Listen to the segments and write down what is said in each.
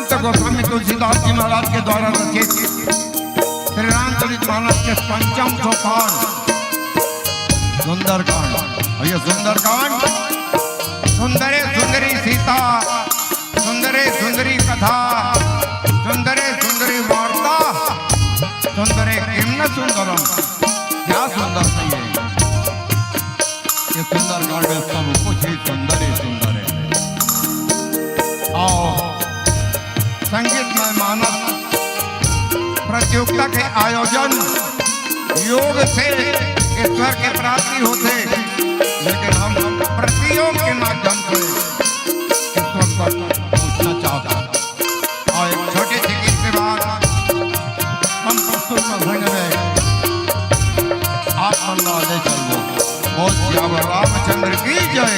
संत गोस्वामी तुलसीदास जी महाराज के द्वारा रचित श्री रामचरितमानस के पंचम सोपान सुंदरकांड। और ये सुंदरकांड सुंदरे सुंदरी सीता, सुंदरे सुंदरी कथा, सुंदरे सुंदरी वार्ता, सुंदरे किम न सुंदरम। क्या सुंदर नहीं है ये सुंदरकांड में, सब कुछ ही सुंदर ही सुंदर है। आओ संगीतमय मानस प्रतियोगिता के आयोजन योग से ईश्वर के प्राप्ति होते, लेकिन हम प्रतियोग के माध्यम से ईश्वर तक पहुंचना चाहते हैं। और एक छोटे से गीत के बाद हम प्रस्तुत करेंगे आप मल्ला ले चलो। बोल श्यावर रामचंद्र की जय।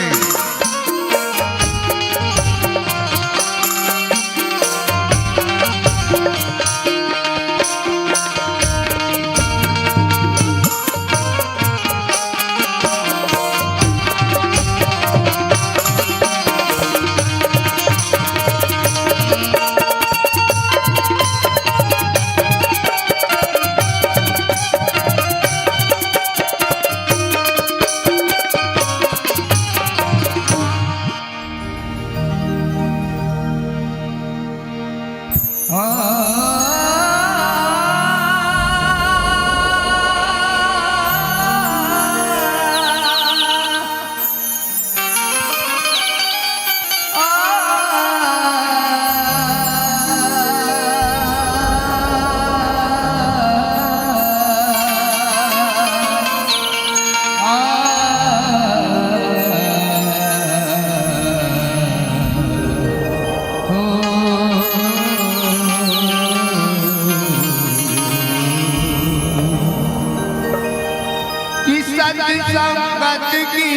संगत की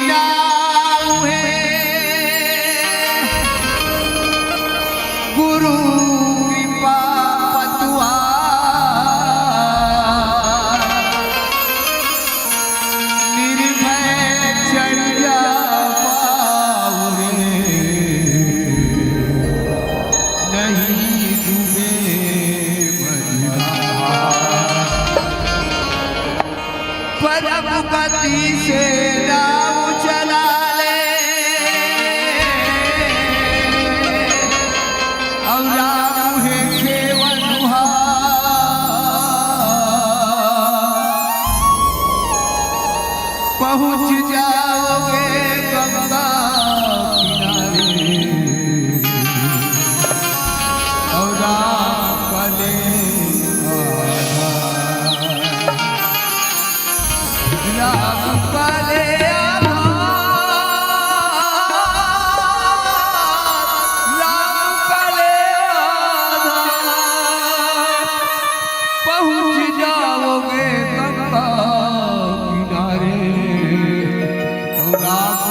नाव है गुरु कृपा पतवार, निर्भय चढ़ जा पाऊरे, नहीं डूबे परम गति से नाव चला ले, और राम है केवल पहुँच जाओगे गंगा किनारे, और राम पले राम पले पहुँच जाओगे गंगा किनारे, राम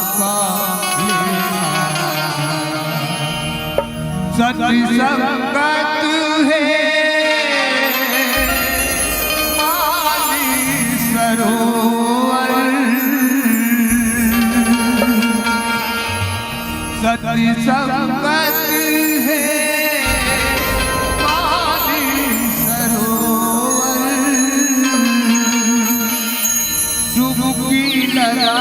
सती संगत है मानी सरोवर, सती संगत है मानी सरोवर, डुबकी लगा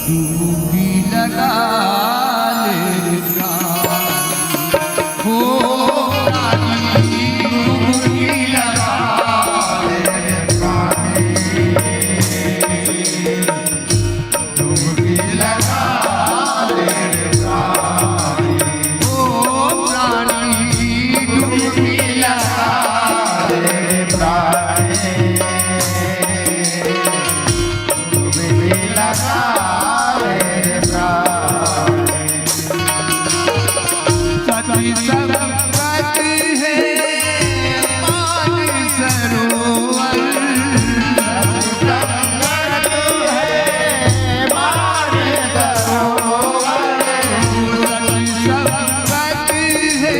डुबकी लगा ले हो रानी, डुबकी लगा ले डुबकी लगा ले हो रानी, डुबकी लगा ले डुबकी लगा सती संगत है मानी सरोवर, संगत है मानी सरोवर, सती संगत है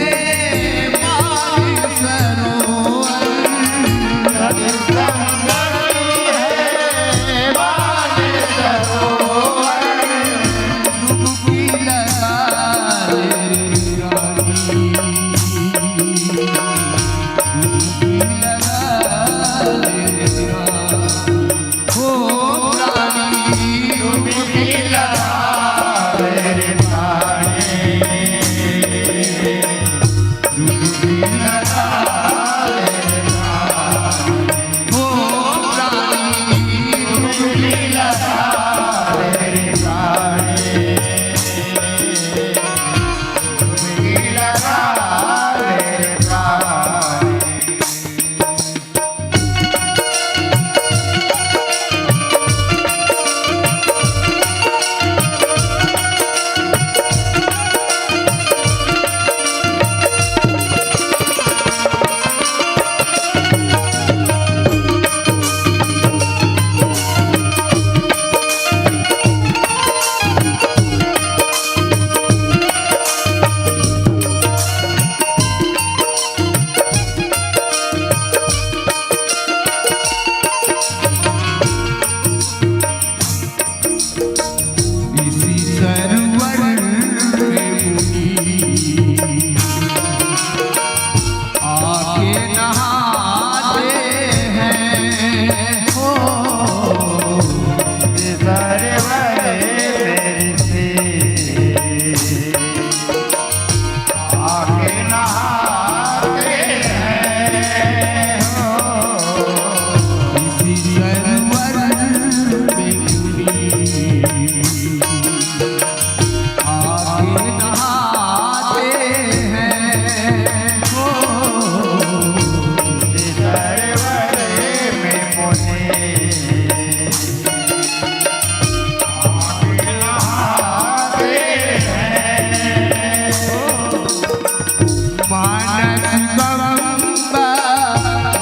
मानी सरोवर, सती संगत है मानी सरोवर। मेरी प्राणी डुबकी लगा मेरे प्राणी।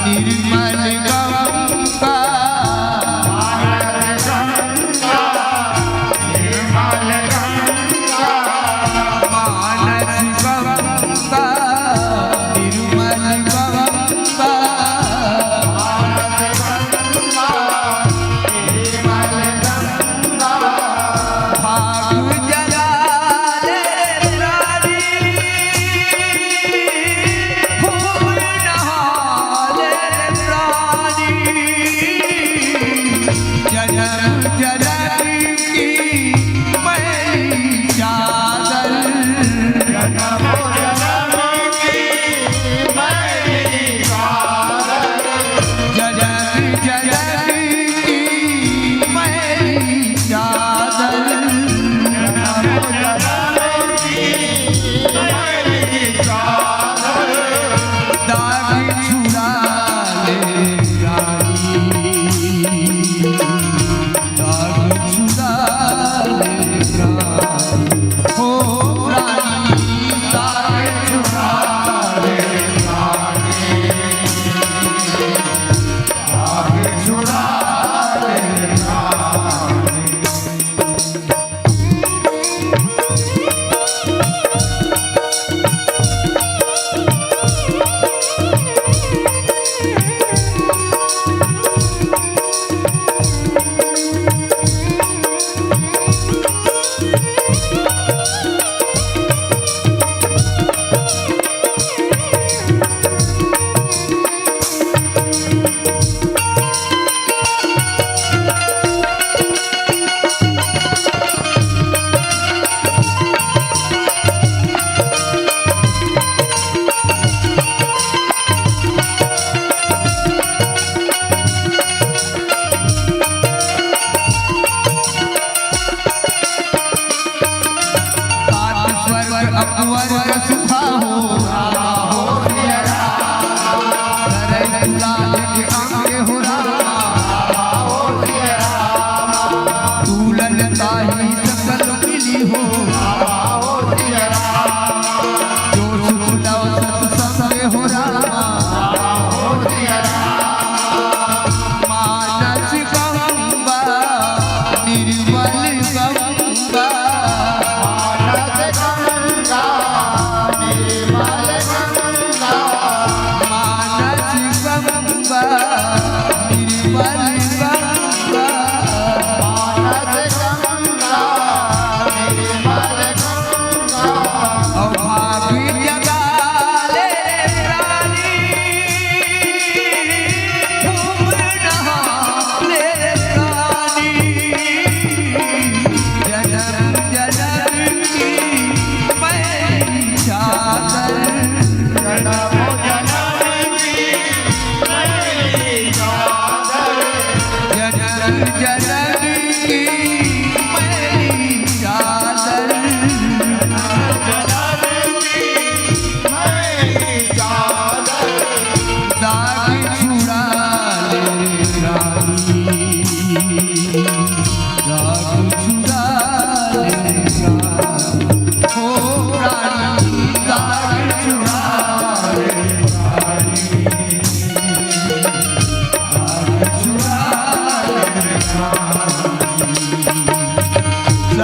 निर्मल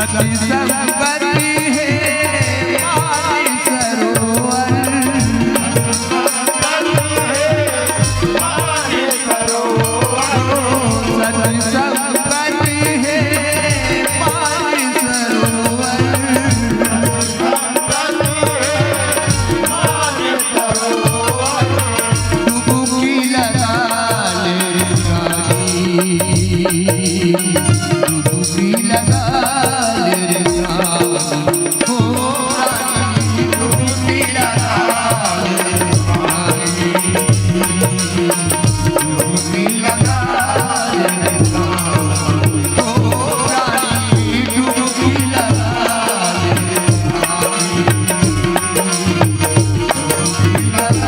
सती संपत्ति है मारी सरोवर, सती संपत्ति है मारी सरोवर, डुबकी लगा ले रानी, डुबकी लगा ले रानी, ओ रानी डुबकी लगा ले रानी, डुबकी लगा ले रानी, ओ रानी डुबकी लगा ले रानी, डुबकी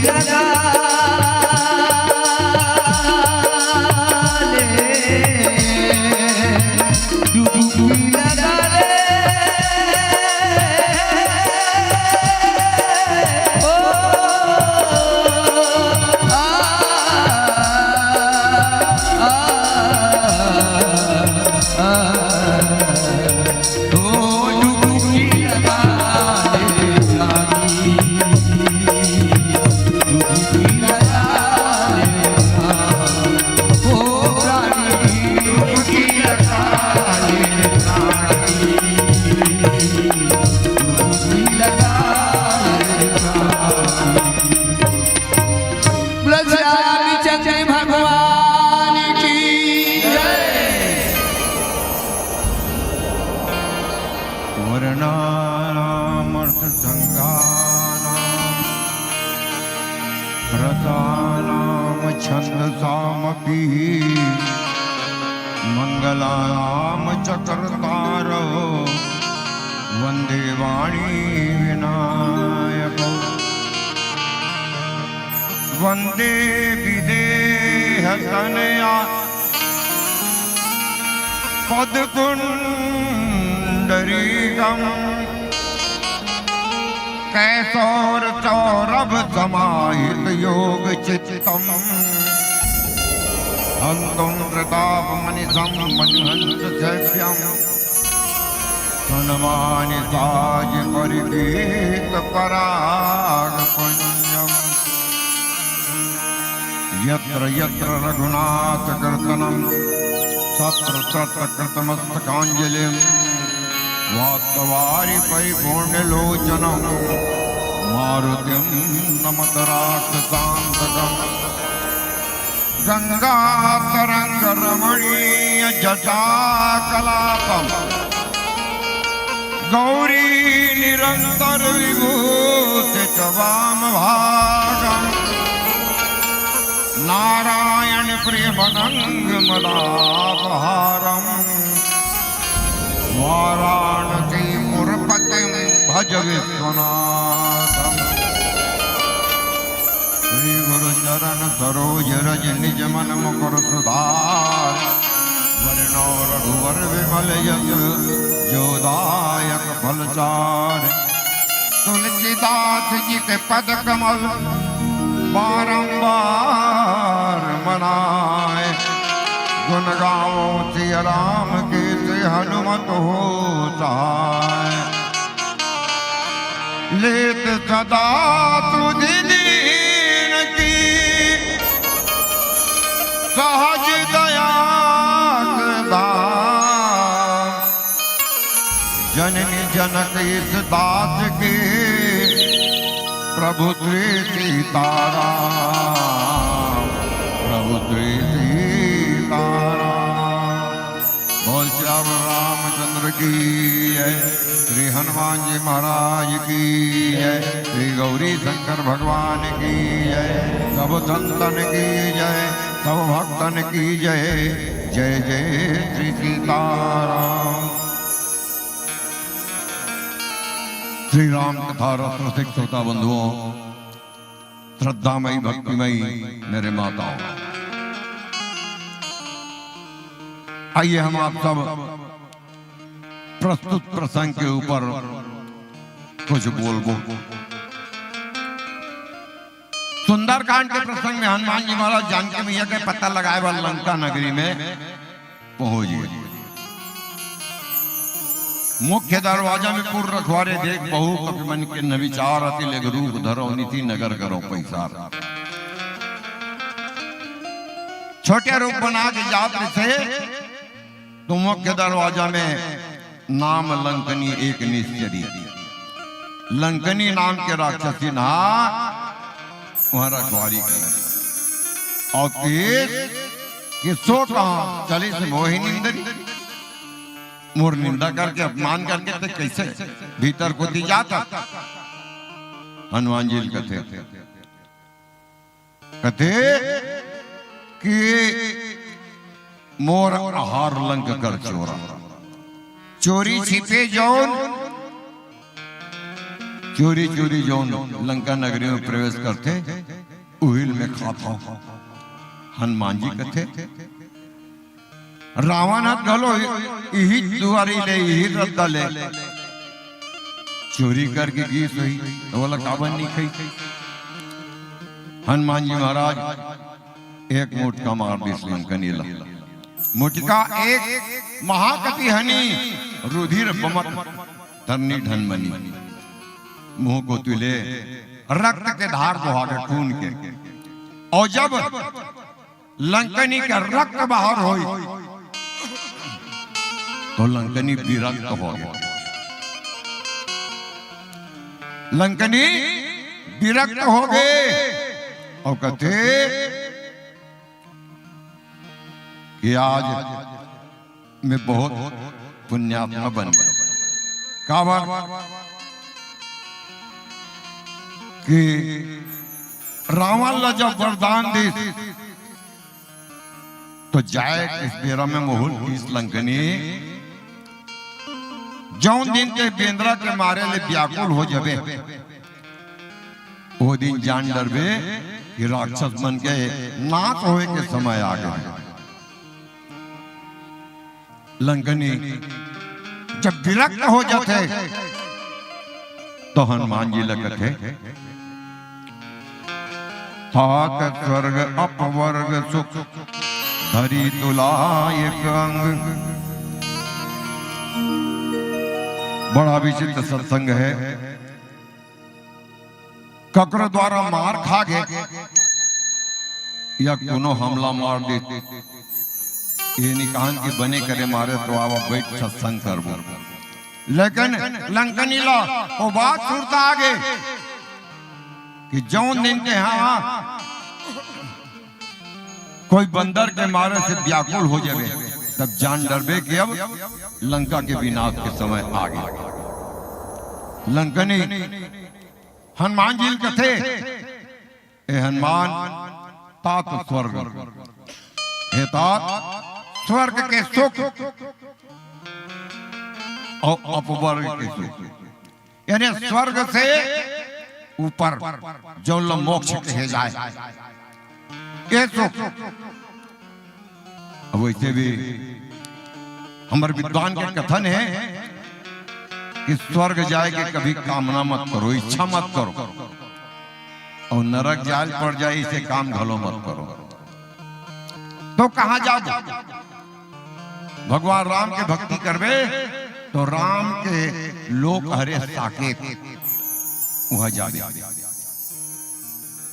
लगा डुबकी लगा ले, ओ आ ओ डुबकी लगा ले रानी, डुबकी लगा ले रानी, ओ रानी डुबकी लगा ले रानी, डुबकी लगा ले रानी। ब्रजराज चंद्र भगवान की जय। वर्णानामर्थसङ्गानां रसानां छन्दसामपि मङ्गलानां च कर्तारो वन्दे वाणी विनायकौ वन्दे विदेहतनया पदकुण्डरीकम् कैसौर सौरभ समाहित योग चित्तम हंतुं प्रतापमनिशं मन्हंस शैव्यं सनमानि साज परिगीत पराग पुण्यम यत्र यत्र रघुनाथ कीर्तनं तत्र तत्र कृतमस्तकाञ्जलिं वास्तवारि परिपूर्णलोचनं मारुतिं नमत राक्षसान्तकम् गङ्गातरङ्गरमणीय जटाकलापम् गौरी निरन्तर विभूति च वामभागम् नारायण प्रियमनङ्गमदापहारम् वाराणसीपुरपतिं भज विश्वनाथम् श्री गुरु चरण सरोज रज निज मन मुकुर सुधार वरणो रघुवर विमल यश जोदायक फलचार तुलसीदास जी के पद कमल बारंबार मनाए गुण गाओ सिया राम के से हनुमत हो सहाय लेत सदा तुझ दीन की सहज दया जननी जनक इस दास के प्रभु श्री सीताराम प्रभु श्री सीताराम। बोल श्याम रामचंद्र की जय, श्री हनुमान जी महाराज की जय, श्री गौरी शंकर भगवान की जय, सब संतन की जय, सब भक्तन की जय। जय जय श्री सीताराम। श्री राम कथा रसिक श्रोता बंधुओं, श्रद्धामयी भक्तिमयी मेरे माताओं, आइए हम आप सब प्रस्तुत प्रसंग के ऊपर कुछ बोलबो। सुंदरकांड के प्रसंग में हनुमान जी महाराज जानकी मैया के पता लगाए वाला लंका नगरी में पहुंच गए। मुख्य दरवाजा में पूर्व रखवारे देख बहु कपिमन के न विचार अति लेग रूप धरो नीति नगर करो पैसार। छोटे रूप बना के जात से तो मुख्य दरवाजा में नाम लंकनी एक निश्चरी, लंकनी नाम के राक्षसी ना वहां रखवारी कर और किसो कहा चली से मोही निंदरी, मोर निंदा करके अपमान करके तो कैसे भीतर को दी जाता। हनुमान जी कहते कि मोर आहार लंक कर चोरा, चोरी छिपे जौन, चोरी चोरी जौन लंका नगरी में प्रवेश करते उहिल में खाता। हनुमान जी कहते रावण हाथ गलो यही दुआरी ले यही रद्दा ले, चोरी करके की सही तो बोला काबन नहीं खाई। हनुमान जी महाराज एक मोटका मार दिस लंकनीला, मुटका एक महाकति हनी रुधिर बमत धरनी ढनमनी, मुंह को तुले रक्त के धार बहागे खून के, और जब लंकनी का रक्त बाहर होई तो लंकनी विरक्त हो गया। लंकनी विरक्त हो गए और कहते कि आज मैं बहुत पुण्यात्मा बन गया। काबर कि रावण ला जब वरदान दी तो जाए इस बेरा में मोहुल इस लंकनी जौन दिन के बेंद्रा के मारे ले व्याकुल हो जबे वो दिन जान डरबे कि राक्षस मन के नाश होए के समय आ गए। लंकनी जब विरक्त हो जाते तो हनुमान जी लगते हाथ स्वर्ग अपवर्ग सुख धरी तुलाय अंग। बड़ा विचित्र सत्संग है। ककरो द्वारा मार खा गए या कोनो हमला मार दे ये निकान के बने करे मारे तो आवा बैठ सत्संग करबो। लेकिन लंकनी ला वो बात सुनता आगे कि जौन दिन के हाँ कोई बंदर के मारे से व्याकुल हो जाए तब जान डरबे कि अब लंका के विनाश के समय आ गया। लंकनी हनुमान जी कथे ए हनुमान तात स्वर्ग, हे तात स्वर्ग के सुख और अपवर्ग के सुख, यानी स्वर्ग से ऊपर जो मोक्ष कहे जाए ये सुख। वैसे भी हमारे विद्वान के कथन है कि स्वर्ग जाए के कभी कामना मत करो, इच्छा मत करो, और नरक जाल पड़ जाए इसे काम घलो मत करो। तो कहां जाओ? भगवान राम के भक्ति करवे तो राम के लोक हरे साकेत वहां जावे।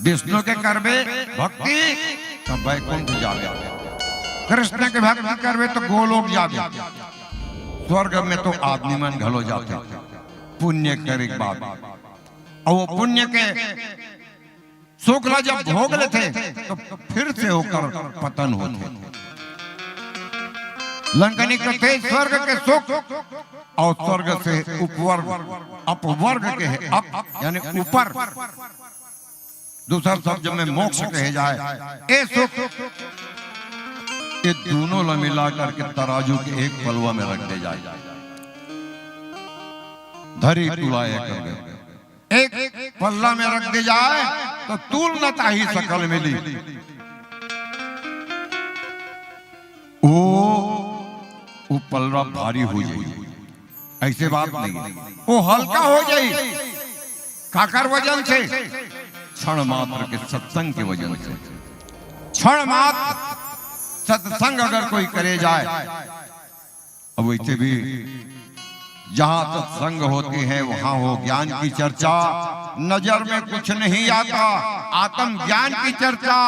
विष्णु के करवे भक्ति तो वैकुंठ जावे, कृष्ण के भक्ति करवे तो गोलोक जावे। स्वर्ग में तो आदमी मन घलो जाते पुण्य करे के बाद, और वो पुण्य के सुख ला जब भोग लेते तो फिर से होकर पतन होते। लंकनी कहते स्वर्ग के सुख और स्वर्ग से उपवर्ग अपवर्ग के है, अप यानी ऊपर, दूसरा शब्द में मोक्ष कहे जाए ए सुख, ये दोनों ला मिला करके तराजू के एक पलवा में रख दे जाए, धरी तुलाए कर एक पल्ला में रख दे जाए तो तूल न ताही सकल मिली। वो पल्ला भारी हो जाए ऐसे बात नहीं, वो हल्का हो जाए काकर वजन से, क्षण मात्र के सत्संग के वजन से। क्षण मात्र सत्संग अगर कोई करे जाए, अब वैसे भी जहां सत्संग होते हैं वहां हो ज्ञान की चर्चा, नजर में कुछ नहीं आता, आत्म ज्ञान की चर्चा।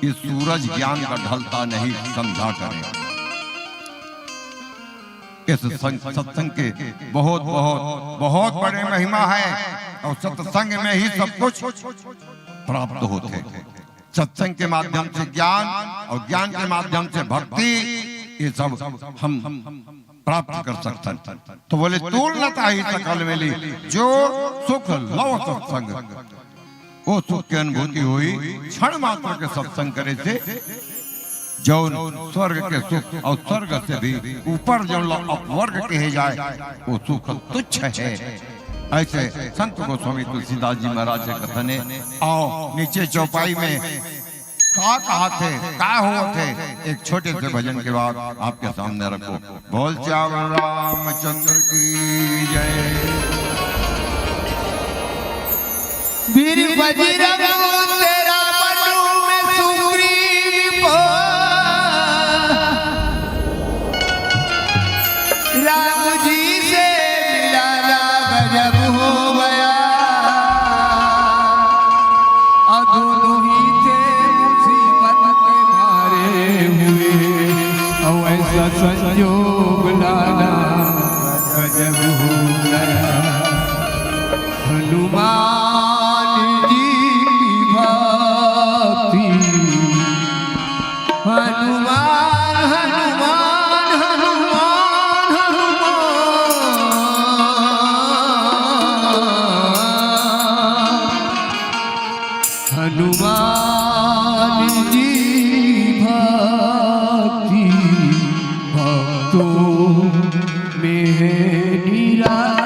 ये सूरज ज्ञान का ढलता नहीं, समझा करें। इस सत्संग के बहुत बहुत बहुत बड़े महिमा है और सत्संग में ही सब कुछ प्राप्त होते हैं। सत्संग के माध्यम से ज्ञान और ज्ञान के माध्यम से भक्ति, ये सब हम प्राप्त कर सकते हैं। तो बोले तूलता ही सकल मिली, जो सुख लव सत्संग, वो सुख की अनुभूति हुई क्षण मात्र के सत्संग करे से। जो स्वर्ग के सुख और स्वर्ग से भी ऊपर जो अपवर्ग कहे जाए वो सुख तुच्छ है। ऐसे संत गोस्वामी तुलसीदास जी महाराज के कथन है। आओ नीचे चौपाई में कहा थे, क्या हुआ थे, एक छोटे से भजन के बाद आपके सामने रखो। बोल चावल रामचंद्र की जय। वीर बजरंग तेरा पटु में सुग्रीव को, राम जी से मिलाना गजब हो गया। दोनों ही थे मुसीबत के मारे हुए, और ऐसा संयोग लाना गजब हो गया। हनुमान जी की भक्ति, हनुमान हनुमान हनुमान हनुमान, हनुमान जी भक्ति भक्तों में है निराला।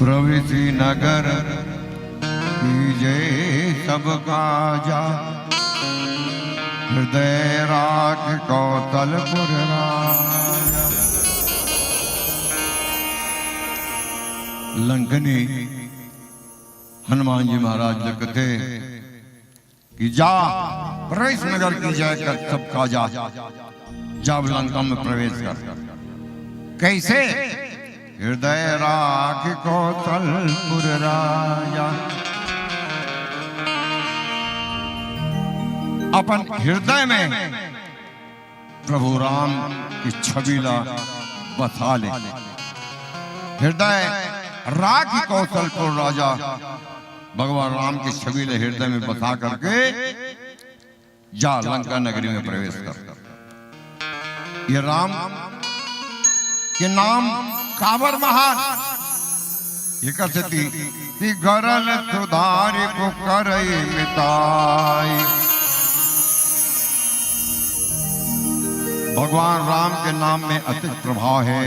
प्रवेशी नगर कीजे सब काजा, हृदय राख कौशलपुर राजा। लंकनी हनुमान जी महाराज लिखते कि जा प्रवेश नगर की जय कर सब काजा, जब लंका में प्रवेश कर। कैसे? हृदय राख कौशलपुर राजा। अपन हृदय में प्रभु राम की छवि ला बसा ले। हृदय राख कौशलपुर राजा, भगवान राम की छवि ले हृदय में बसा करके जा लंका नगरी में प्रवेश कर। ये राम के नाम कावर महान ये कसती कि गरल सुधारी को करई मिताई। भगवान राम के नाम में अतिक प्रभाव है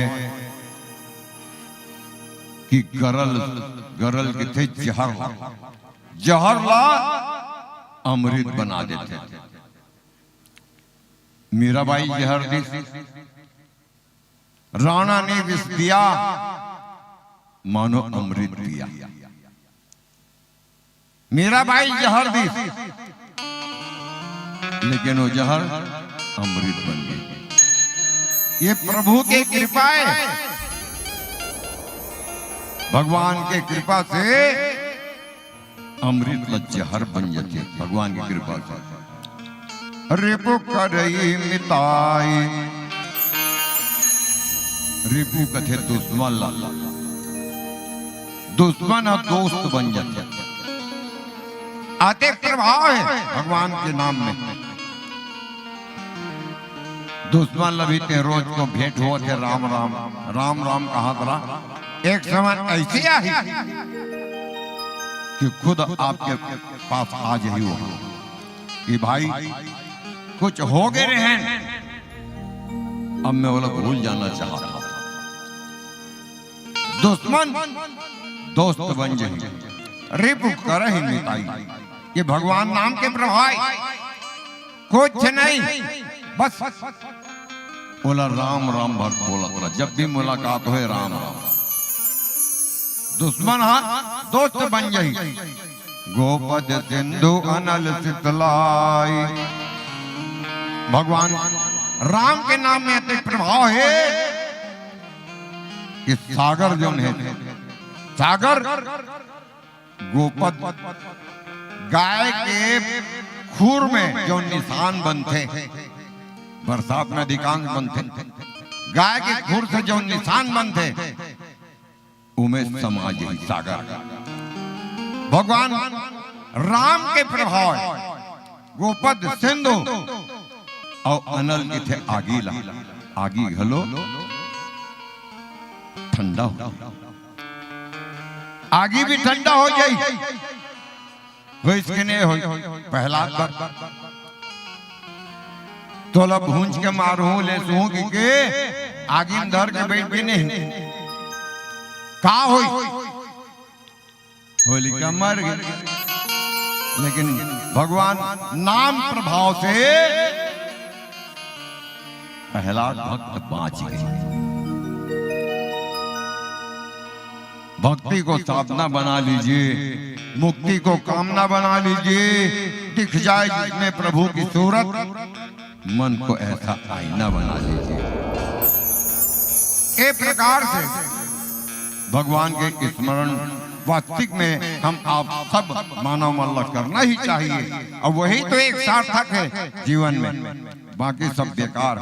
कि गरल के थे जहर ला अमृत बना देते। मीराबाई जहर दी, राणा ने विष दिया, मानो अमृत दिया। मीराबाई जहर दी, लेकिन वो जहर अमृत बन गई। ये प्रभु की कृपा है, भगवान के कृपा से अमृत ल जहर बन जाते। भगवान की कृपा से रिपु करई मिताई। रिपु कथे दुश्मन ला, दुश्मन और दोस्त बन जाते। आते प्रभाव है भगवान के नाम में। दुश्मन लभीते रोज को भेंट हुआ थे राम राम राम राम कहा था। एक समय ऐसी आई कि खुद आपके पास आज ही हो कि भाई कुछ हो गए रहे, अब मैं वो लोग भूल जाना चाहता। दुश्मन दोस्त बन जाए, रिपु कर ही मिताई। ये भगवान नाम के प्रभाव कुछ नहीं, बस बोला राम राम भर बोला। जब भी मुलाकात हो राम राम। दुश्मन हाँ दोस्त बन जाई। गोपद सिंधु अनल शीतलाई। भगवान राम के नाम में अतिक प्रभाव है कि सागर जो है, सागर गोपद गाय के खूर में जो निशान बनते, बरसात में अधिकांश बनते, गाय के खूर से जो निशान बनते उमें समाज ही सागर। भगवान राम के प्रभाव गोपद सिंधु और अनल के थे आगीला। आगी घलो ठंडा हो, आगी भी ठंडा हो जाई। वो इसके नहीं हो पहला बार तोला भूंज के मारू ले सू के आगी में धर के बैठ भी नहीं का होई। होलिका मर गई, लेकिन भगवान नाम प्रभाव से प्रहलाद भक्त बाँच गए। भक्ति को साधना बना लीजिए, मुक्ति को कामना बना लीजिए। दिख जाए जिसमें प्रभु की सूरत, मन को ऐसा आईना बना लीजिए। एक प्रकार से भगवान के स्मरण वास्तविक में हम आप सब मानव मल्ल करना ही चाहिए, और वही तो एक सार्थक है जीवन में, बाकी सब बेकार।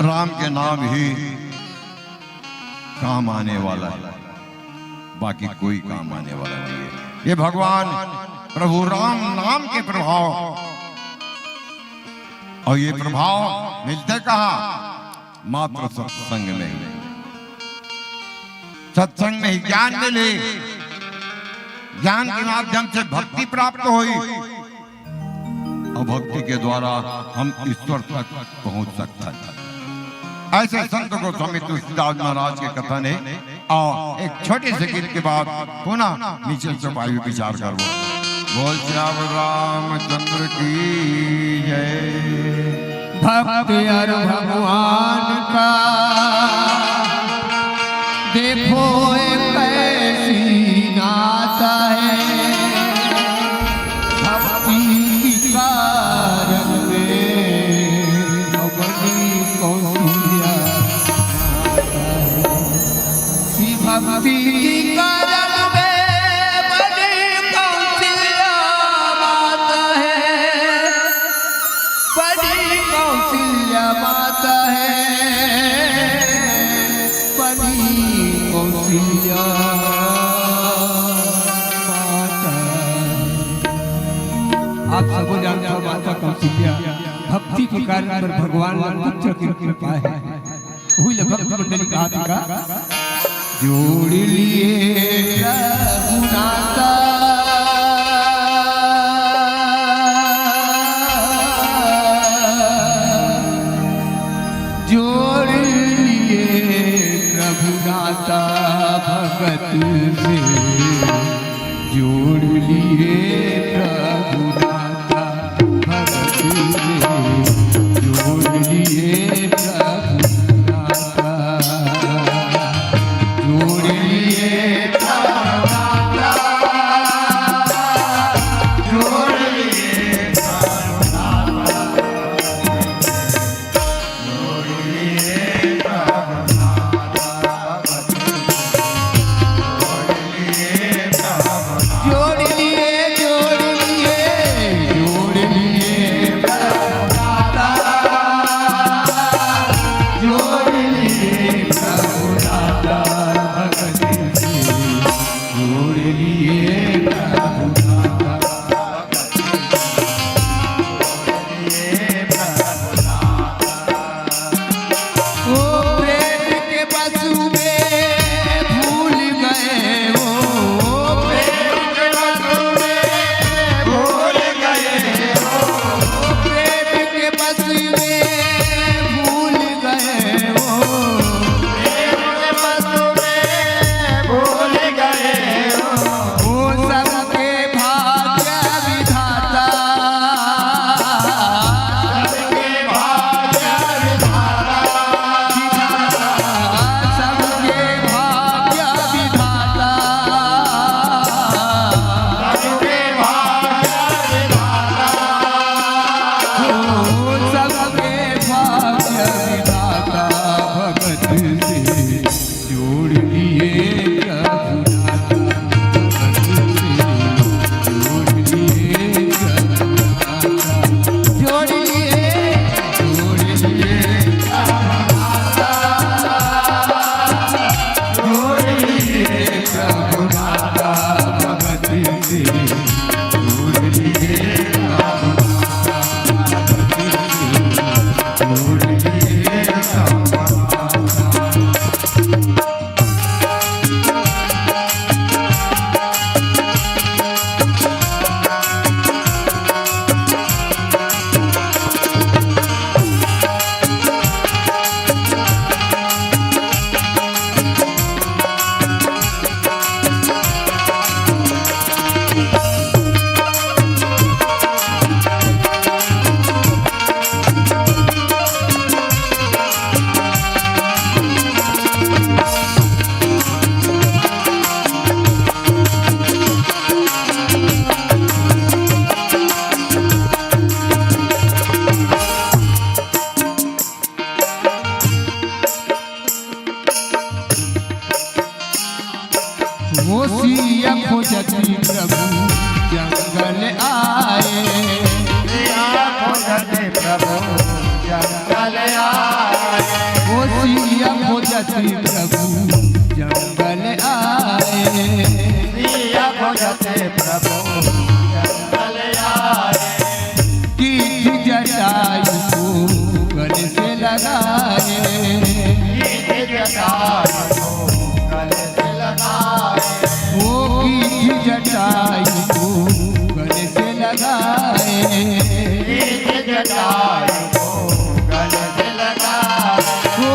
राम के नाम ही काम आने वाला है, बाकी कोई काम आने वाला नहीं है। ये भगवान प्रभु राम नाम के प्रभाव, और ये प्रभाव मिलते कहाँ? मात्र सत्संग में ही। सत्संग में ही ज्ञान मिले, ज्ञान के माध्यम से भक्ति प्राप्त हुई, और भक्ति के द्वारा हम ईश्वर तक पहुंच सकते हैं। ऐसे संत गोस्वामी तुलसीदास महाराज के कथन है। और एक छोटे से गीत के बाद पुनः नीचे चौपाई विचार करो। बोल श्याम रामचंद्र की जय। भक्त यार भगवान का देखो कैसी नाता है, भक्ति की कारक में बड़ी कौशल्या भक्ति की कारक में बड़ी कौशल्या माता है, बड़ी कौशल्या माता है, बड़ी कौशल्या माता है। आप सबको जानते हो माता कौशल्या भक्ति के कारण पर भगवान पुत्र की कृपा है। वही भक्त मंडली कहा था, जोड़ लिए प्रभु नाता, जोड़ लिए प्रभु नाता भगत से, जोड़ लिए प्रभु नाता भगत से, जोड़ लिए प्रभु नाता, जोड़ लिए प्रभु नाता, जोड़ लिए प्रभु नाता, जोड़ लिए प्रभु नाता, जोड़ लिए, जोड़ लिए, जोड़ लिए प्रभु नाता, जोड़ लिए प्रभु नाता भगत से, जोड़ लिए प्रभु नाता, ओ प्रेम के बसु में भूल गए वो, प्रेम के बसु में भूल गए वो, प्रेम के बसु में भूल गए वो, प्रेम के बसु में भूल गए वो, सबके भाग्य विधाता, सबके भाग्य विधाता, सबके भाग्य विधाता, सबके भाग्य विधाता, ओ सबके भाग्य विधाता भगत से, जोड़ लिए प्रभु नाता भगत से, जोड़ लिए प्रभु नाता, जोड़ लिए, जोड़ लिए प्रभु नाता, जोड़ लिए प्रभु नाता भगत से, जोड़ लिए प्रभु नाता भगत से, जोड़ लिए प्रभु नाता। वो सिया खोजती प्रभु जंगल आए, सिया खोजती प्रभु जंगल आए, वो सिया खोजती प्रभु जंगल आए, सिया खोजती प्रभु जंगल आए, कीच जटायु को गले से लगाए, कीच जटायु को गले से लगाए, वो कीच जटायु को गले से लगाए, कीच जटायु को गले से लगाए, वो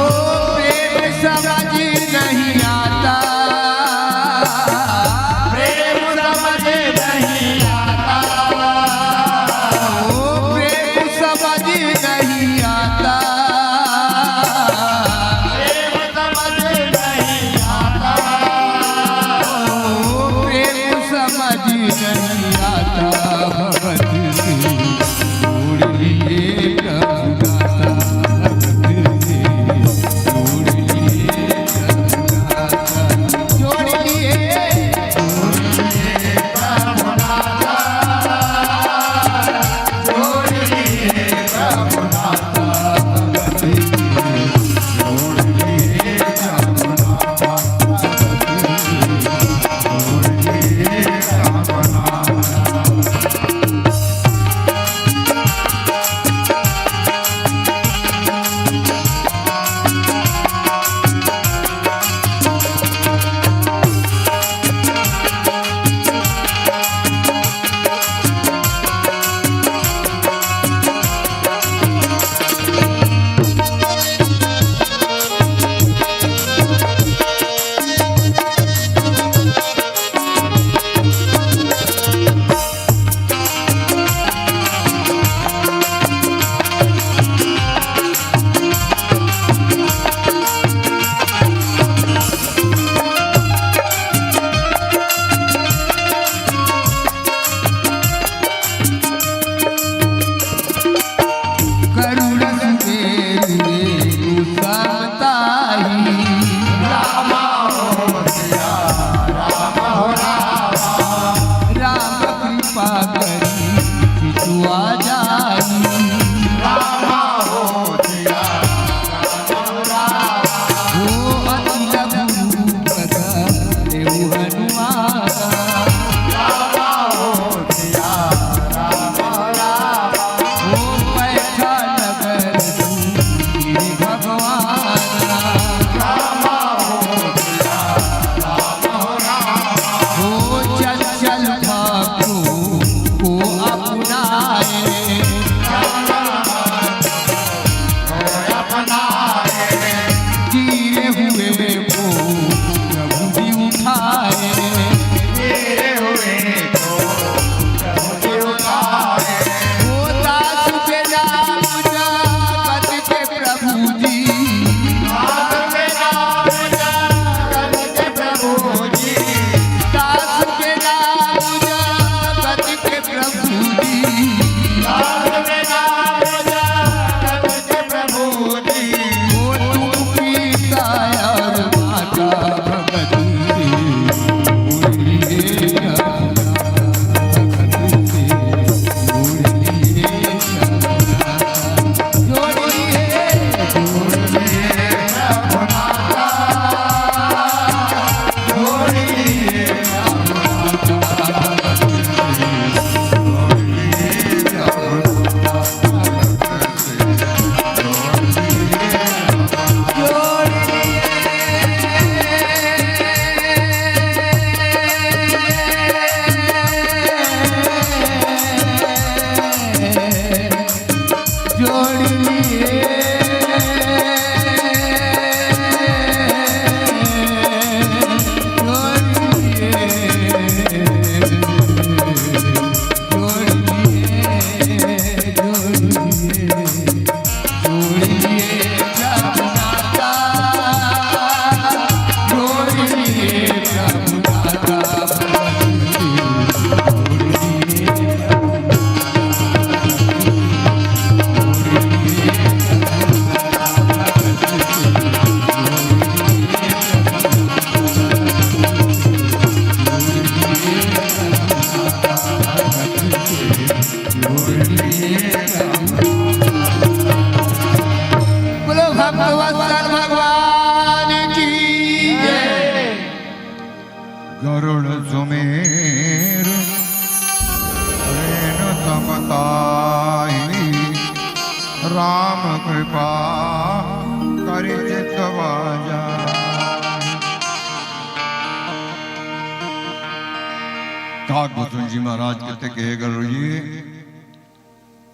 काकभूषण जी महाराज कहते कहे गरो जी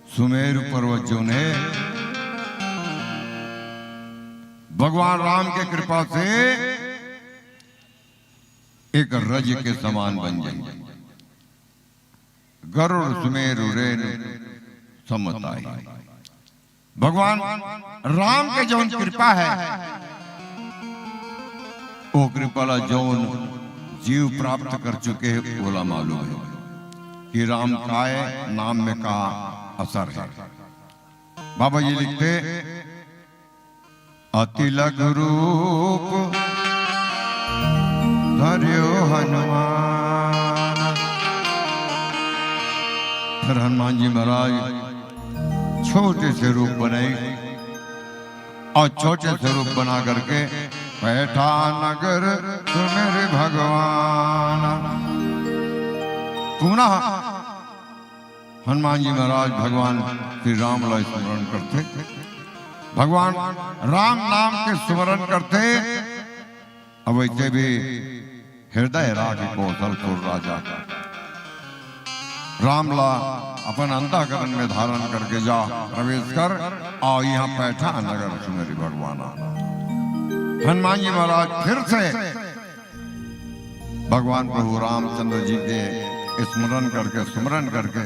सुमेरु पर्वत जो ने भगवान राम के कृपा से एक रज के समान बन जाए। गरुड़ सुमेरु रेणु समताई। भगवान राम के जौन कृपा है वो कृपाला जौन जीव प्राप्त कर चुके हैं बोला मालूम है कि राम काय नाम में का असर है। बाबा जी लिखते अति लघु रूप धर्यो हनुमान। फिर हनुमान जी महाराज छोटे से रूप बनाए और छोटे से रूप बना करके बैठा नगर तो मेरे भगवान। पुनः हनुमान जी महाराज भगवान श्री राम ला स्मरण करते, भगवान राम नाम के स्मरण करते। अब वैसे भी हृदय राग कौशलपुर राजा रामला अपन अंतःकरण में धारण करके जा प्रवेश कर और यहाँ बैठा नगर सुमेरी भगवान। हनुमान जी महाराज फिर से भगवान प्रभु रामचंद्र जी के स्मरण करके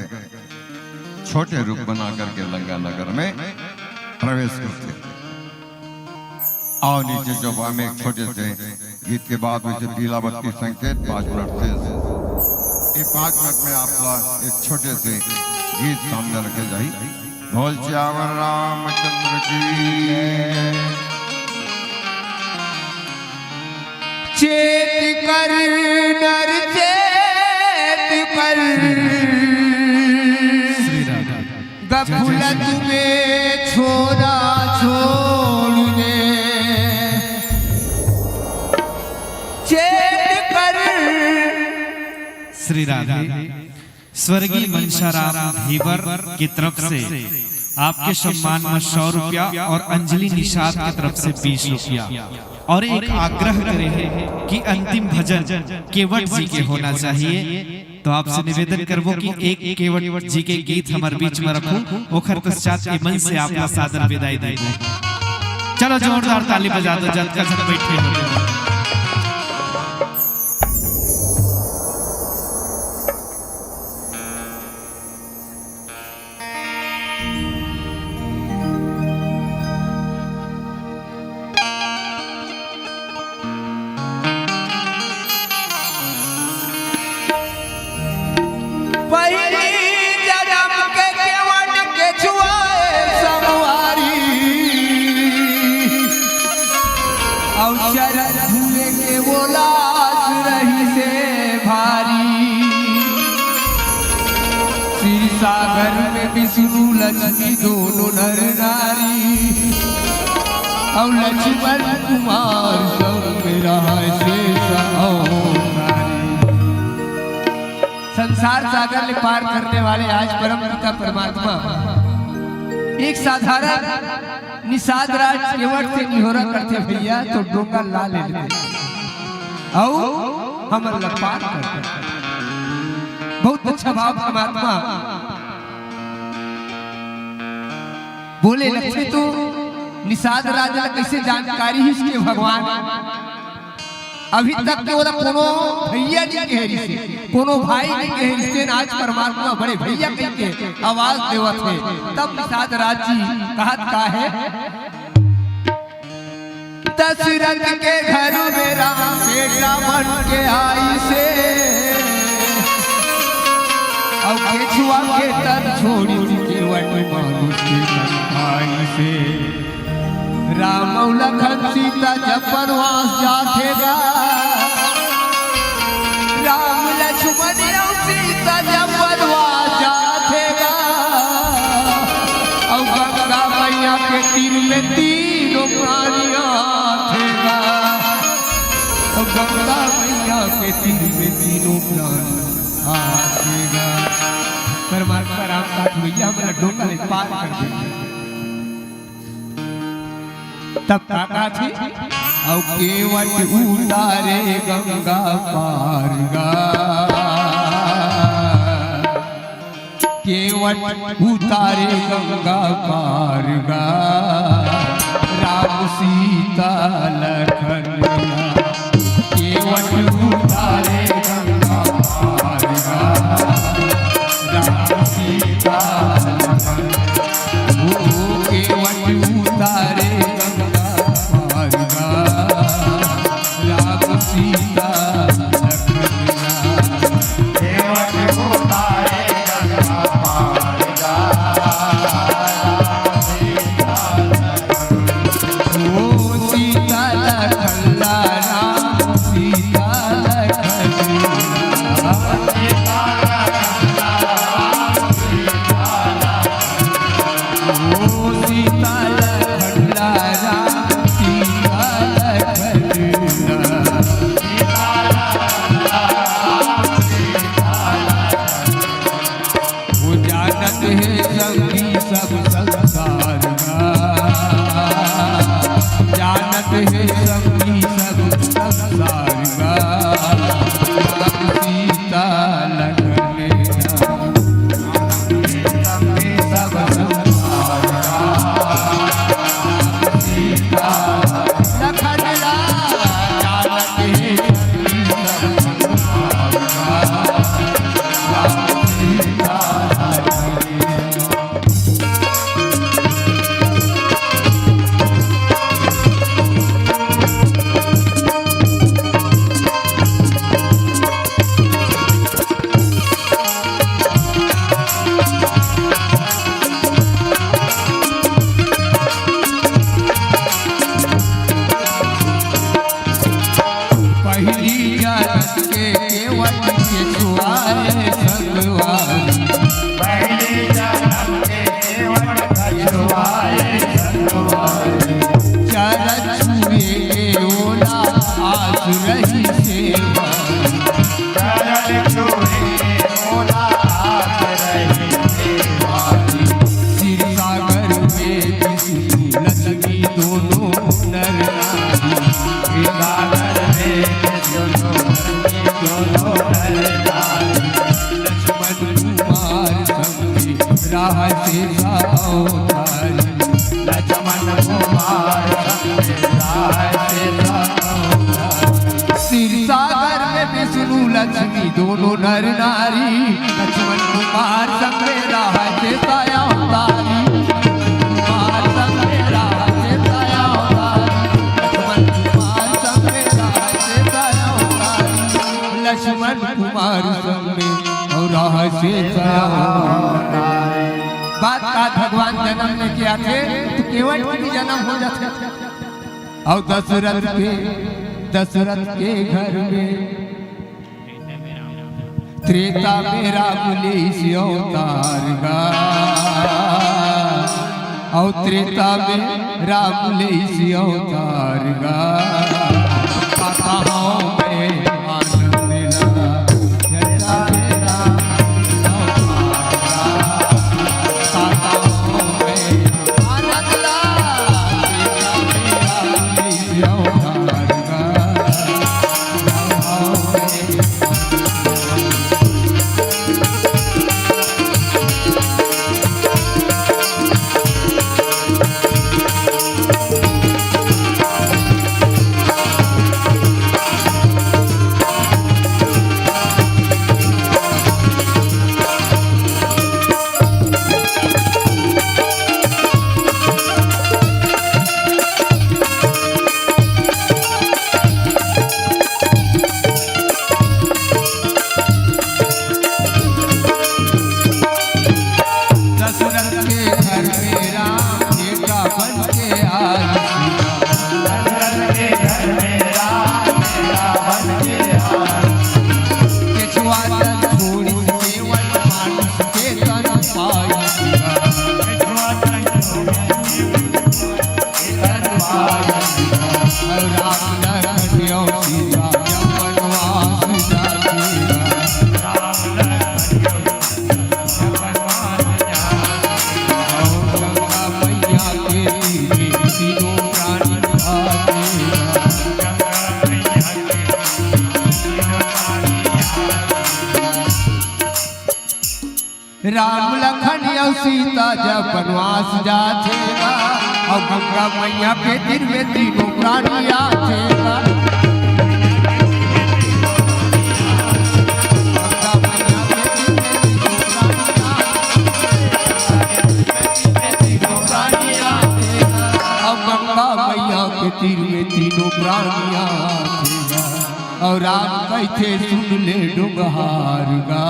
छोटे रूप बना करके लंका नगर में प्रवेश करते। और नीचे चौपा में एक छोटे से गीत के बाद वैसे पीला बत्ती संकेत 5 मिनट से ये 5 मिनट में आपका एक छोटे से गीत सामने रखे जाए। बोल श्यावर रामचंद्र की। चेत कर नर चेत कर गफलत में छोरा छोड़ दे। चेत कर श्री राधे स्वर्गीय मनसाराम धीवर की तरफ से आपके सम्मान में 100 रुपया और अंजलि निषाद की तरफ से 20 रुपया और एक आग्रह करे हैं कि अंतिम भजन केवट जी के होना चाहिए। तो आपसे निवेदन करबो कि एक केवट जी के गीत हमारे बीच में रखो ओखर पश्चात मन से आपका सादर विदाई देबो। चलो जोरदार ताली बजा दो जब तक सब बैठे हो। सागर में विष्णु लक्ष्मी दोनों नर नारी और लक्ष्मण कुमार संग रहा संसार सागर ले पार करने वाले आज परम पिता परमात्मा एक साधारण निषाद राज केवट से निहोरा करते भैया तो डोंगा ला लेते और हम अल्लाह पार करते। बहुत अच्छा भाव परमात्मा बोले लक्ष्मी तो निषाद राजा कैसे जानकारी है इसके भगवान अभी तक के ओला कोनो भैया जी के रिश्ते कोनो भाई जी के रिश्ते आज परमात्मा बड़े भैया के आवाज देवत है। तब निषाद राज जी कहत का है दशरथ के घर में राम बेटा बन के आई से और केछुआ के तन छोड़ी के वट मानुष के भाई से राम और लखन सीता जब वनवास जातेगा राम लक्ष्मण और सीता जब वनवास जातेगा और गंगा मैया के तीर में तीनों प्राणियां थेगा और गंगा मैया के तीर में तीनों प्राणी आएगा। परमात्मा राम का भैया हमारा डोंगा ले पार कर दे। तब काका थी और केवट उतारे गंगा पार गा केवट उतारे गंगा पार गा राम सीता लखन केवट उतारे गंगा पार गा राम सीता लखन केवट उतारे गंगा पार गा राम सीता लक्ष्मी दोनों नर नारी लक्ष्मण कुमार संग मेरा है साया उतारी कुमार संग मेरा है साया उतारी लक्ष्मण कुमार संग मेरा है साया उतारी लक्ष्मण कुमार संग में और है साया उतारी। बात का भगवान जन्म में किया थे तो केवट भी जन्म हो जाते और दशरथ के घर में त्रेता मेरा पुलिस अवतार गा और त्रेता मेरा पुलिस अवतार गा आता हूँ मैं आनंद लगा जैसा मेरा आता हूँ मैं आनंद लगा त्रेता मेरा पुलिस अवतार गा राम लखन और सीता जब वनवास जाते और गंगा मैया के तीर में तीनों प्राणी आते तीर में तीनों प्राणिया और राम कैसे सुन ले डुबहार गा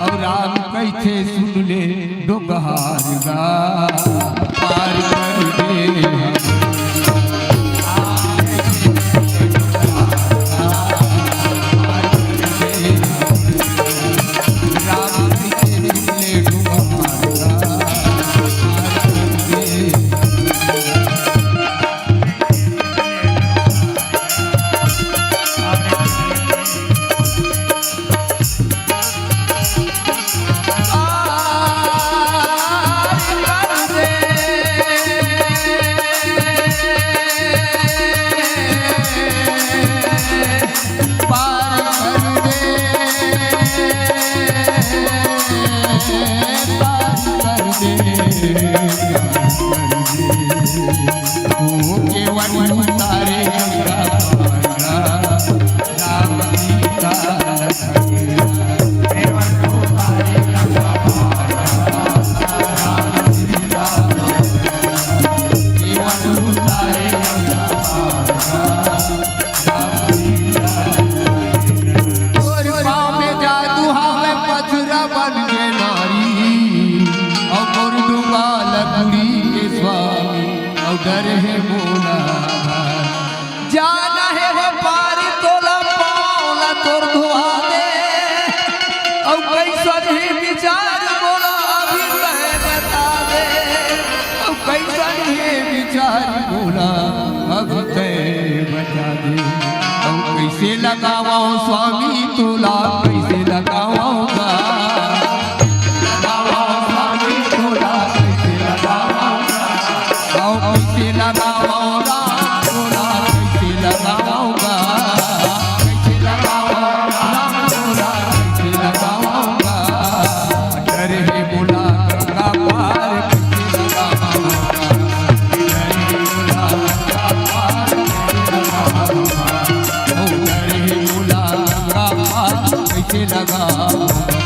और राम कैसे सुन ले डुबहार गा पार कर दे डर है बोला जाना है वो पार तोला पाओला तोर धुआ दे और कैसा भी विचार बोला अभी कहे बता दे और कैसा भी विचार बोला अभी कहे बता दे और कैसे लगावाओ स्वामी तोला कैसे लगावाऊंगा कैसे लगाऊंगा कैसे लगाऊंगा कैसे लगाऊंगा कैसे लगाऊंगा डर है बोला गंगा पार कैसे लगाऊंगा डर है बोला गंगा पार कैसे लगाऊंगा डर है बोला गंगा पार कैसे लगाऊंगा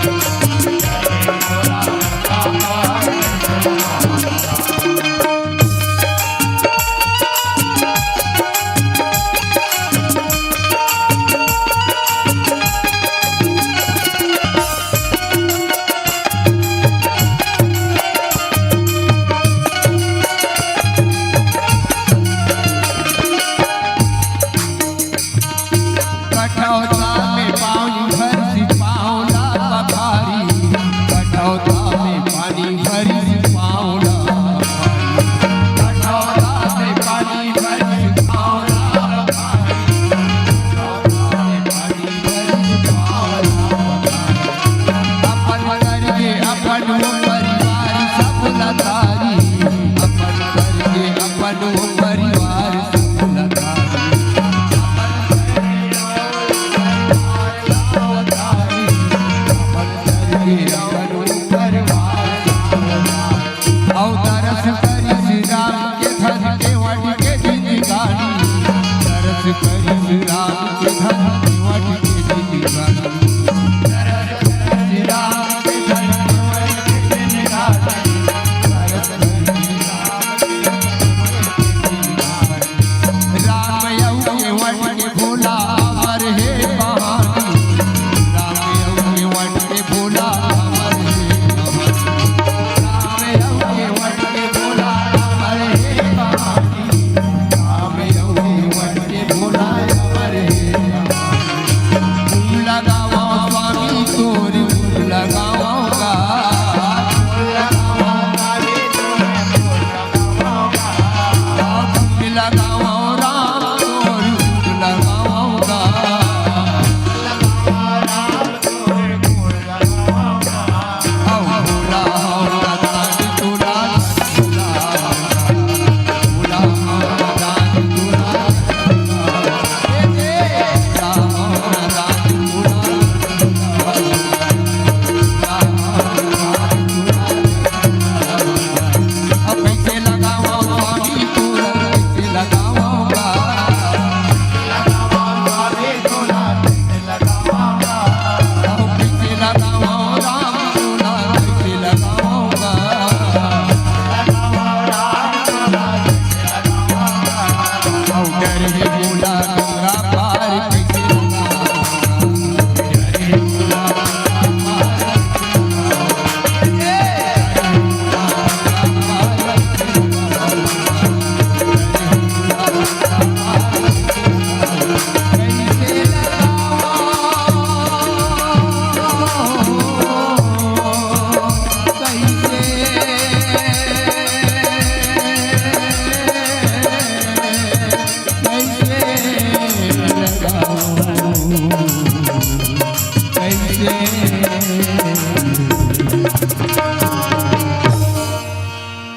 कैसे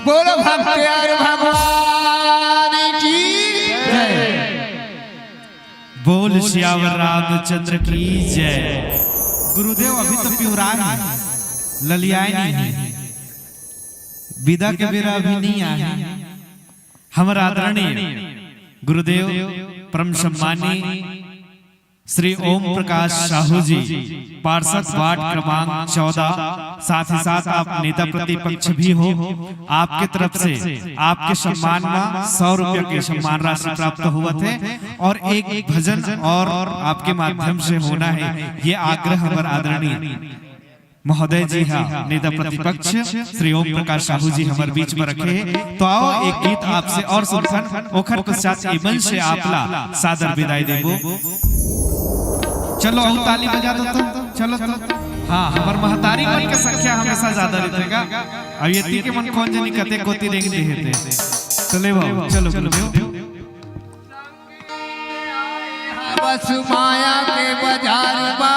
बोलो भक्तियार भगवान की जय। बोल श्यावर रामचंद्र की जय। गुरुदेव अभी तो पिउराए हैं, ललियाए नहीं, विदा के बेरा अभी नहीं आए। हमारा आदरणीय गुरुदेव परम सम्मानी श्री ओम प्रकाश साहू जी, पार्षद वार्ड क्रमांक 14, साथ ही साथ आप नेता प्रतिपक्ष भी हो। आपके तरफ से आपके सम्मान में 100 रुपया के सम्मान राशि प्राप्त हुआ थे और एक भजन और आपके माध्यम से होना है, ये आग्रह हमारे आदरणीय महोदय जी हाँ नेता प्रतिपक्ष श्री ओम प्रकाश साहू जी हमारे बीच में रखे। तो आओ एक गीत आपसे और सुनसन ओखर पश्चात एमन से आपला सादर विदाई देबो। चलो ताली बजा दो तो चलो तो। हाँ हमार महतारी मन के संख्या हमेशा ज्यादा रहेगा। अब ये ती के मन कौन जनी कते कोती रेंग दे हेते चले बाबू चलो गुरुदेव। बस माया के बाजार बा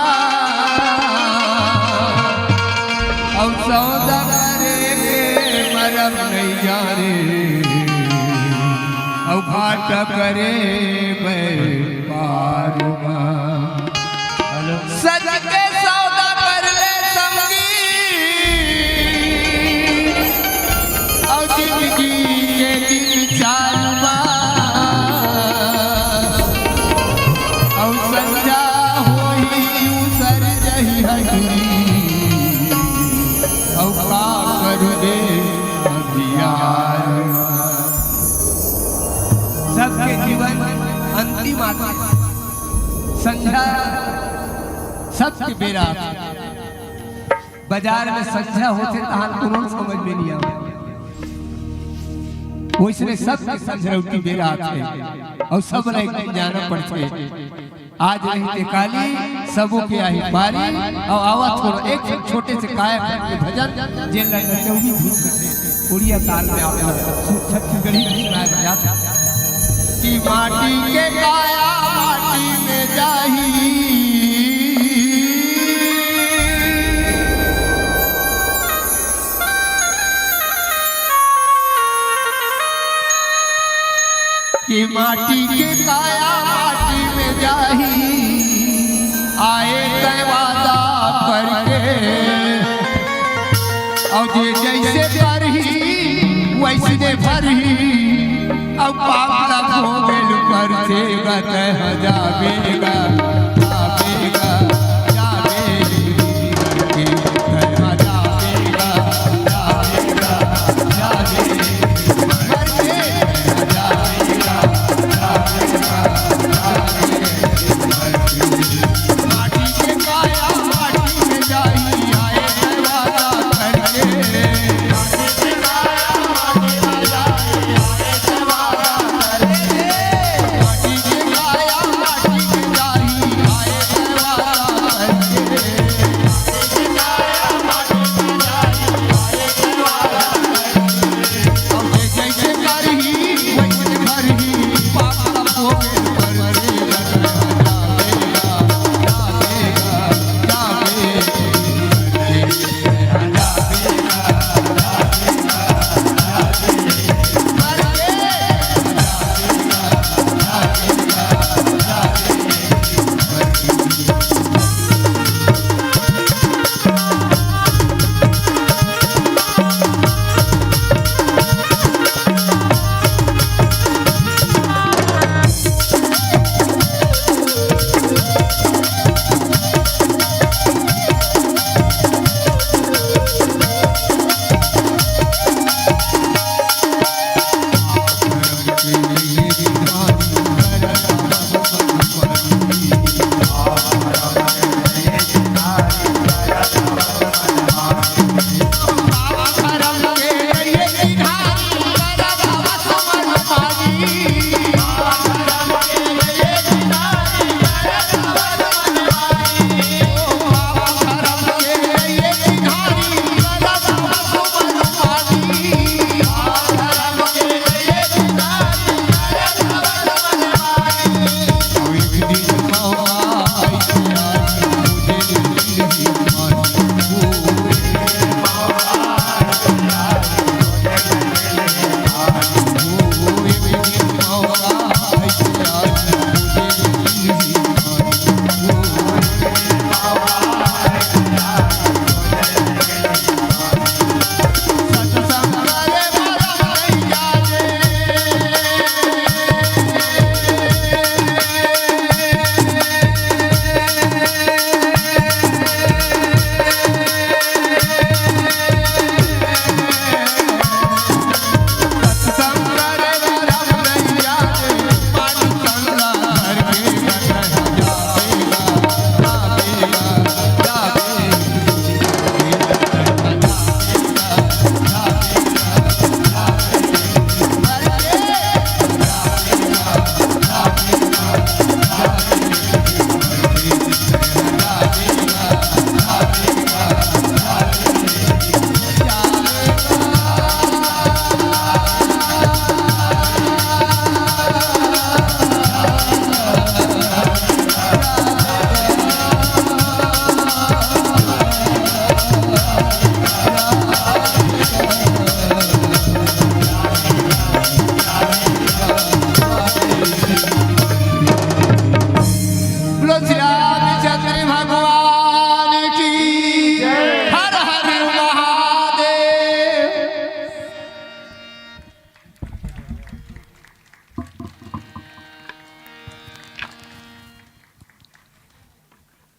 और सौदा करे के मरम नहीं जाने और घाट करे व्यापार बा। सज के सौदा कर ले संगी और जिंदगी के दिन चार बा और संजा होई उसर जही हजूरी और का करू दे अभियार। सबके जीवन अंतिम आता संध्या सबके बेरा बाजार में संध्या होते तहां तुरंत समझ में नहीं आवे। वैसे सबके संध्यावती बेरा आते और सब रह जाना पड़ते। आज रहते काली सबों के आई पारी और आवा थोड़ा एक छोटे से काया के भजन जेल लग चौबी धूप उड़िया ताल में आपका छत्तीसगढ़ी गाय बजाता कि माटी के काया माटी में जाही कि माटी के काया माटी में जाही आए तय वादा करके और जे जैसे करही वैसे भरही अब पाप लग हो गेल पर से गत जावेगा जावेगा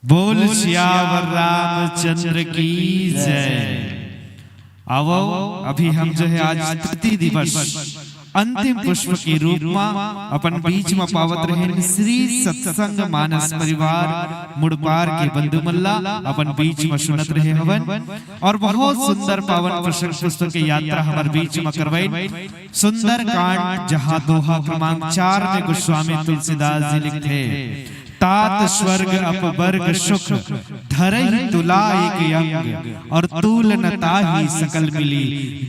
बोल श्यावर रामचंद्र की जय। आओ अभी हम जो है आज तृतीय दिवस अंतिम पुष्प के रूप में अपन बीच में पावत रहे श्री सत्संग मानस परिवार मुड़पार के बंधु मल्ला अपन बीच में सुनत रहे हवन और बहुत सुंदर पावन प्रसंग पुस्तक की यात्रा हमारे बीच में करवाई। सुंदर कांड जहाँ दोहा क्रमांक 4 में गोस्वामी तुलसीदास जी लिखते तात स्वर्ग अपवर्ग सुख धरहि तुला एक अंग और तूल न ताहि सकल मिली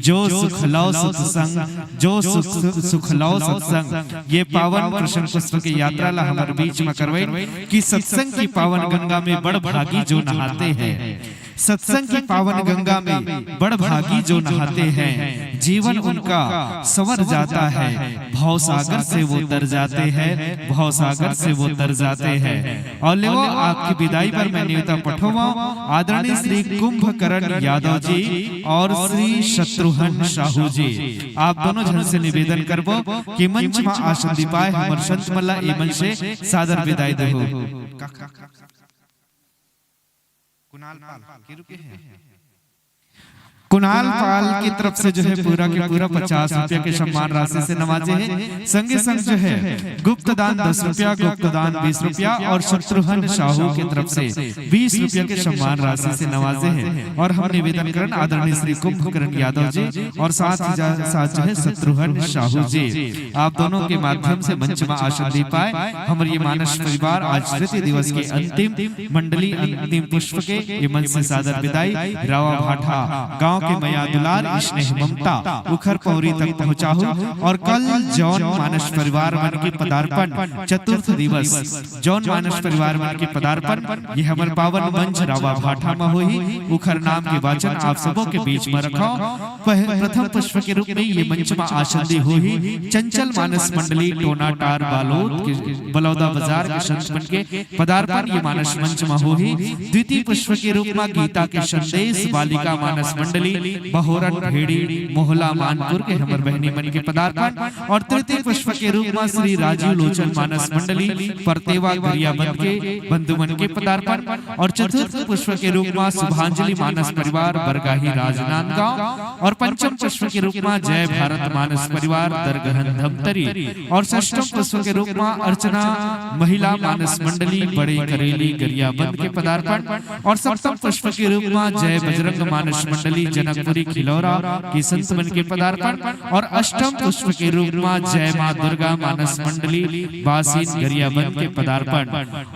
जो सुख लौ सत्संग जो सुख लौ सत्संग। ये पावन प्रसंग पुष्प की यात्रा ला हमारे बीच में करवाई कि सत्संग की पावन गंगा में बड़ भागी जो नहाते हैं। सत्संग की पावन गंगा में बड़ भागी जो नहाते हैं जीवन उनका संवर जाता है। भवसागर से वो तर जाते हैं, भवसागर से वो तर जाते हैं। और ले वो आपकी विदाई पर मैं न्योता पठोवा आदरणीय श्री कुंभकर्ण यादव जी और श्री शत्रुघ्न साहू जी आप दोनों जन से निवेदन करबो कि मंच में आसन दीपाए हमर संत मल्ला ए मंच से सादर विदाई देहो। कुणाल पाल के रुके हैं। कुणाल पाल की तरफ से जो है पूरा के पूरा 50 रुपया के सम्मान राशि से नवाजे हैं। संगे संग जो है गुप्त दान 10 रुपया, गुप्त दान 20 रुपया और शत्रुघ्न साहू की तरफ से 20 रुपया के सम्मान राशि से नवाजे हैं। और हम निवेदन करें आदरणीय श्री कुंभकर्ण यादव जी और साथ जो है शत्रुघ्न साहू जी आप दोनों के माध्यम से मंच में आसन दे पाए हमारे ये मानस परिवार आज तृतीय दिवस के अंतिम मंडली अंतिम पुष्प के ये मंच से सादर विदाई रावा भाठा गांव के मया दुलार स्नेह ममता उखर पौरी तक पहुंचाहू। और कल जौन मानस परिवार मन के पदार्पण चतुर्थ दिवस जौन मानस परिवार मन के पदार्पण ये हमारे पावन मंच रावा भाठा में हुई उखर नाम के वाचन आप सबों के बीच में रखो। प्रथम पुष्प के रूप में ये मंच में आसन दी हुई चंचल मानस मंडली टोनाटार बालोद के बलौदा बाजार के संत के पदार्पण ये मानस मंच में हुई। द्वितीय पुष्प के रूप में गीता के संदेश बालिका मानस मंडली बहोरन भेड़ी मोहला मानपुर के हमर बहनी मन के पदार्पण। और तृतीय पुष्प के रूप में श्री राजीव लोचन मानस मंडली परतेवा गरियाबंद के बंधु मन के पदार्पण। और चतुर्थ पुष्प के रूप में शुभांजलि मानस परिवार बरगाही राजनांदगांव। और पंचम पुष्प के रूप में जय भारत मानस परिवार दरगहन धमतरी। और षष्ठम पुष्प के रूप में अर्चना महिला मानस मंडली बड़े करेली गरियाबंद के पदार्पण। और सप्तम पुष्प के रूप में जय बजरंग मानस मंडली जनकपुरी खिलौरा की संत मन के पदार्पण। और अष्टम पुष्प के रूप में जय मां दुर्गा मानस मंडली बासीन गरियाबंद के पदार्पण।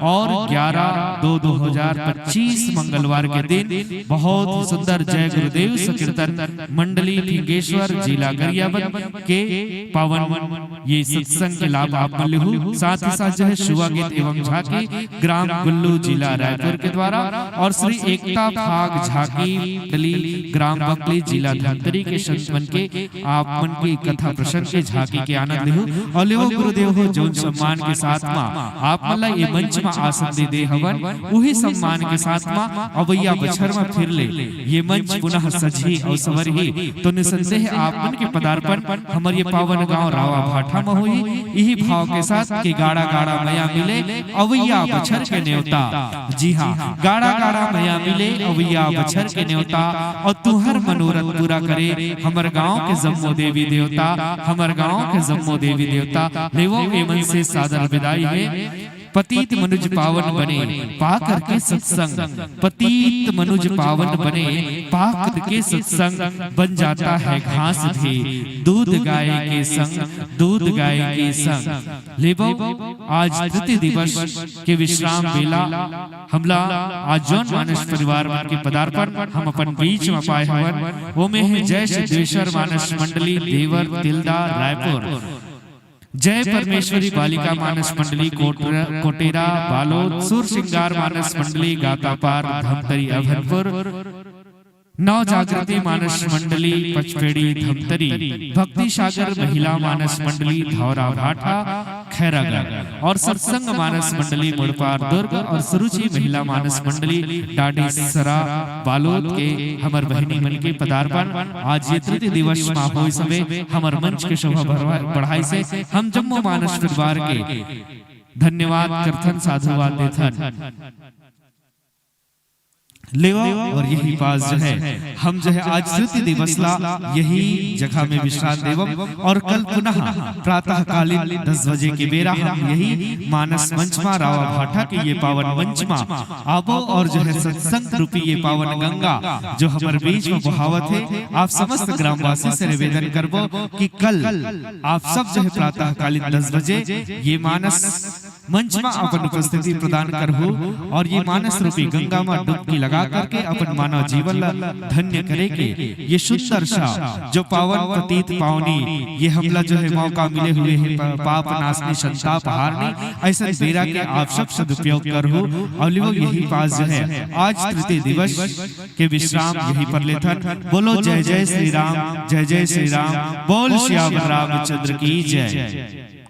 और 11/2/2025 मंगलवार के दिन बहुत सुंदर जय गुरुदेव संकीर्तन मंडली फिंगेश्वर जिला गरियाबंद के पावन ये सत्संग के लाभ आप मिले हो। साथ ही साथ जो है शुभ गीत एवं झांकी ग्राम गुल्लू जिला रायपुर के द्वारा और श्री एकता फाग झांकी दली ग्राम बकली जिला धमतरी के संत मन के आप मन की कथा प्रसंग के झांकी के आनंद हो। और लेवो गुरुदेव हो जो सम्मान के साथ में आप मला ये मंच में आसन दे हवन वही सम्मान के साथ में अवैया बछर में फिर ले ये मंच पुनः सजी और सवर ही तो निसंदेह आप मन के पदार्पण हमारे ये पावन गांव रावा भाठा में हुई। यही भाव के साथ कि गाड़ा गाड़ा मया मिले अवैया बछर के न्योता। जी हाँ गाड़ा गाड़ा मया मिले अवैया बछर के न्योता और तुहर मनोरथ पूरा करे हमर गांव के जम्मो देवी देवता हमर गांव के जम्मो देवी देवता। लेवो एमन से सादर विदाई है। पतित मनुज पावन बने पाकर के सत्संग पतित मनुज पावन बने पाकर के सत्संग बन जाता है घास भी दूध गाय के संग दूध गाय के संग। लेवो आज तृतीय दिवस के विश्राम बेला हमला आज जौन मानस परिवार मन के पदार्पण हम अपन बीच में पाए हवन वो में है जय सिद्धेश्वर मानस मंडली देवर तिलदा रायपुर। जय परमेश्वरी बालिका मानस मंडली कोटेरा बालोद सुर सिंगार मानस मंडली गातापार धमतरी अभनपुर। नव जागृति मानस मंडली पचपेड़ी धमतरी भक्ति सागर महिला मानस मंडली धौरा भाठा खैरागढ़। और सत्संग मानस मंडली मुड़पार दुर्ग और सुरुचि महिला मानस मंडली डाडी सरा बालोद के हमर बहनी मन के पदार्पण। आज ये तृतीय दिवस में होए समय हमर मंच के शोभा बढ़ाई से हम जम्मू मानस परिवार के धन्यवाद करथन साधुवाद देथन। लेवा और यही पास जो है हम जो है आज श्रुति दिवसला यही जगह में विश्राम देवम और कल पुनः प्रातः कालीन 10 बजे के बेरा हम यही मानस मंचमा रावा भाटा के ये पावन मंचमा आबो और जो है सत्संग रूपी ये पावन गंगा जो हमारे बीच में बहावत है। आप समस्त ग्रामवासी से निवेदन करबो कि कल आप सब जो है प्रातः कालीन 10 बजे ये मानस मंच में अपन उपस्थिति प्रदान करहु और ये मानस रूपी गंगा में डुबकी लगा करके अपन मानव जीवन धन्य करे के ये सुंदर सा जो पावन प्रतीत पावनी ये हमला जो है मौका मिले हुए है पाप नाशनी संताप हारनी ऐसा बेरा के आप सब सदुपयोग करहु और यही पास जो है आज तृतीय दिवस के विश्राम यही पर लेथन। बोलो जय जय श्री राम, जय जय श्री राम, बोल श्याम रामचंद्र की जय।